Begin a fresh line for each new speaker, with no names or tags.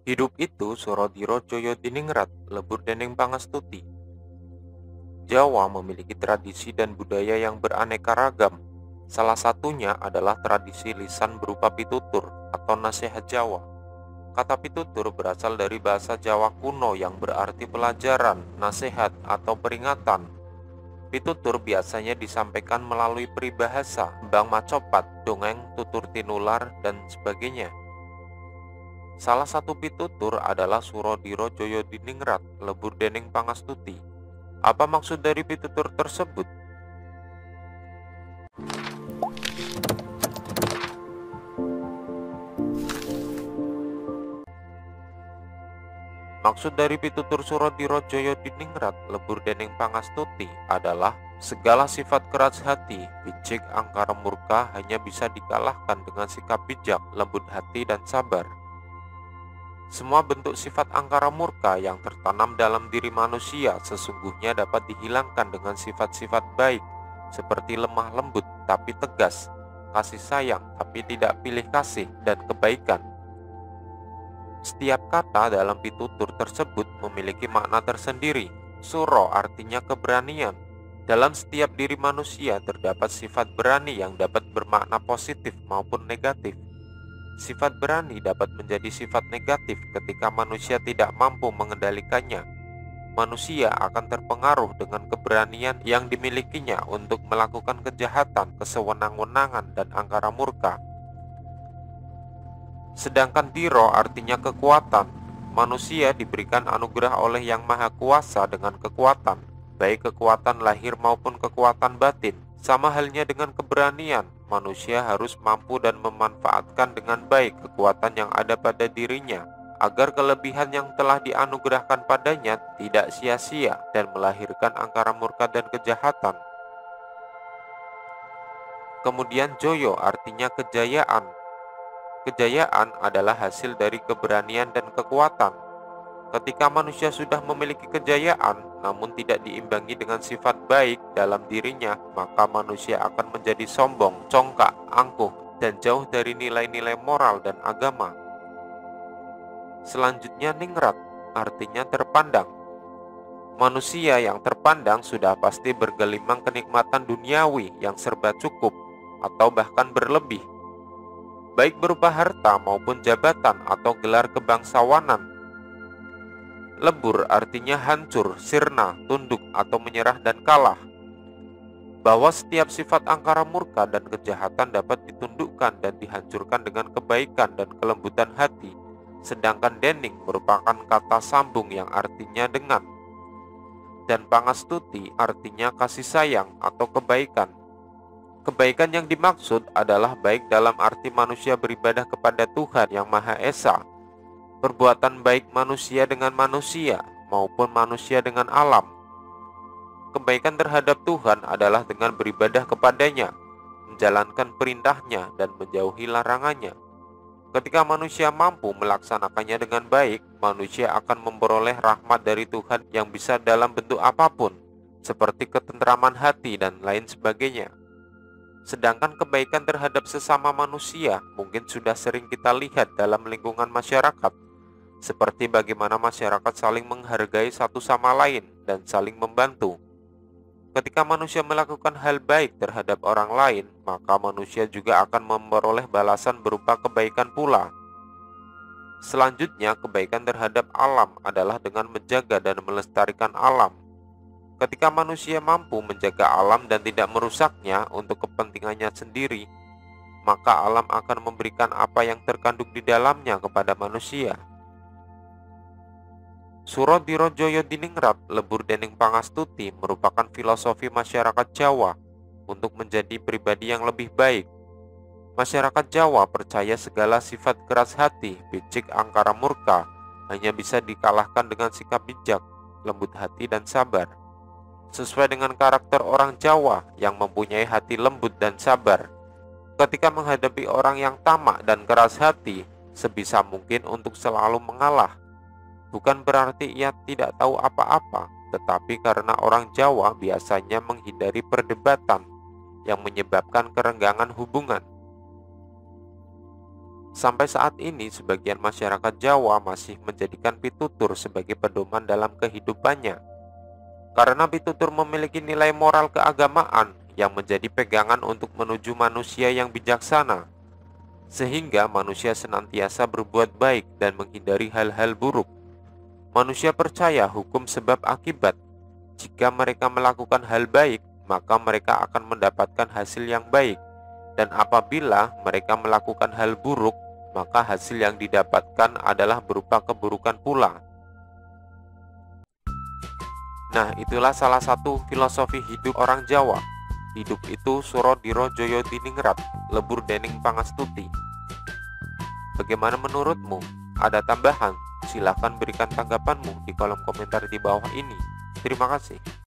Hidup itu Surodiro Joyo Diningrat, lebur dening pangestuti. Jawa memiliki tradisi dan budaya yang beraneka ragam. Salah satunya adalah tradisi lisan berupa pitutur atau nasihat Jawa. Kata pitutur berasal dari bahasa Jawa kuno yang berarti pelajaran, nasihat, atau peringatan. Pitutur biasanya disampaikan melalui peribahasa, bang macopat, dongeng, tutur tinular, dan sebagainya. Salah satu pitutur adalah Surodiro Joyo Diningrat, lebur dening pangestuti. Apa maksud dari pitutur tersebut? Maksud dari pitutur Surodiro Joyo Diningrat, lebur dening pangestuti adalah segala sifat keras hati, becik, angkara murka hanya bisa dikalahkan dengan sikap bijak, lembut hati, dan sabar. Semua bentuk sifat angkara murka yang tertanam dalam diri manusia sesungguhnya dapat dihilangkan dengan sifat-sifat baik, seperti lemah lembut tapi tegas, kasih sayang tapi tidak pilih kasih, dan kebaikan. Setiap kata dalam pitutur tersebut memiliki makna tersendiri. Suro artinya keberanian. Dalam setiap diri manusia terdapat sifat berani yang dapat bermakna positif maupun negatif. Sifat berani dapat menjadi sifat negatif ketika manusia tidak mampu mengendalikannya. Manusia akan terpengaruh dengan keberanian yang dimilikinya untuk melakukan kejahatan, kesewenang-wenangan, dan angkara murka. Sedangkan diro artinya kekuatan. Manusia diberikan anugerah oleh Yang Maha Kuasa dengan kekuatan, baik kekuatan lahir maupun kekuatan batin. Sama halnya dengan keberanian, manusia harus mampu dan memanfaatkan dengan baik kekuatan yang ada pada dirinya, agar kelebihan yang telah dianugerahkan padanya tidak sia-sia dan melahirkan angkara murka dan kejahatan. Kemudian Joyo artinya kejayaan. Kejayaan adalah hasil dari keberanian dan kekuatan. Ketika manusia sudah memiliki kejayaan, namun tidak diimbangi dengan sifat baik dalam dirinya, maka manusia akan menjadi sombong, congkak, angkuh, dan jauh dari nilai-nilai moral dan agama. Selanjutnya ningrat, artinya terpandang. Manusia yang terpandang sudah pasti bergelimang kenikmatan duniawi yang serba cukup atau bahkan berlebih, baik berupa harta maupun jabatan atau gelar kebangsawanan. Lebur artinya hancur, sirna, tunduk, atau menyerah dan kalah. Bahwa setiap sifat angkara murka dan kejahatan dapat ditundukkan dan dihancurkan dengan kebaikan dan kelembutan hati. Sedangkan dening merupakan kata sambung yang artinya dengan. Dan pangestuti artinya kasih sayang atau kebaikan. Kebaikan yang dimaksud adalah baik dalam arti manusia beribadah kepada Tuhan yang Maha Esa, perbuatan baik manusia dengan manusia maupun manusia dengan alam. Kebaikan terhadap Tuhan adalah dengan beribadah kepadanya, menjalankan perintahnya, dan menjauhi larangannya. Ketika manusia mampu melaksanakannya dengan baik, manusia akan memperoleh rahmat dari Tuhan yang bisa dalam bentuk apapun, seperti ketentraman hati dan lain sebagainya. Sedangkan kebaikan terhadap sesama manusia mungkin sudah sering kita lihat dalam lingkungan masyarakat, seperti bagaimana masyarakat saling menghargai satu sama lain dan saling membantu. Ketika manusia melakukan hal baik terhadap orang lain, maka manusia juga akan memperoleh balasan berupa kebaikan pula. Selanjutnya, kebaikan terhadap alam adalah dengan menjaga dan melestarikan alam. Ketika manusia mampu menjaga alam dan tidak merusaknya untuk kepentingannya sendiri, maka alam akan memberikan apa yang terkandung di dalamnya kepada manusia. Surodiro Joyo Diningrat, lebur dening pangestuti, merupakan filosofi masyarakat Jawa untuk menjadi pribadi yang lebih baik. Masyarakat Jawa percaya segala sifat keras hati, becik, angkara murka hanya bisa dikalahkan dengan sikap bijak, lembut hati, dan sabar. Sesuai dengan karakter orang Jawa yang mempunyai hati lembut dan sabar, ketika menghadapi orang yang tamak dan keras hati, sebisa mungkin untuk selalu mengalah. Bukan berarti ia tidak tahu apa-apa, tetapi karena orang Jawa biasanya menghindari perdebatan yang menyebabkan kerenggangan hubungan. Sampai saat ini, sebagian masyarakat Jawa masih menjadikan pitutur sebagai pedoman dalam kehidupannya. Karena pitutur memiliki nilai moral keagamaan yang menjadi pegangan untuk menuju manusia yang bijaksana, sehingga manusia senantiasa berbuat baik dan menghindari hal-hal buruk. Manusia percaya hukum sebab akibat. Jika mereka melakukan hal baik, maka mereka akan mendapatkan hasil yang baik. Dan apabila mereka melakukan hal buruk, maka hasil yang didapatkan adalah berupa keburukan pula. Nah, itulah salah satu filosofi hidup orang Jawa. Hidup itu suro diro joyo diningrat, lebur dening pangastuti. Bagaimana menurutmu? Ada tambahan? Silahkan berikan tanggapanmu di kolom komentar di bawah ini. Terima kasih.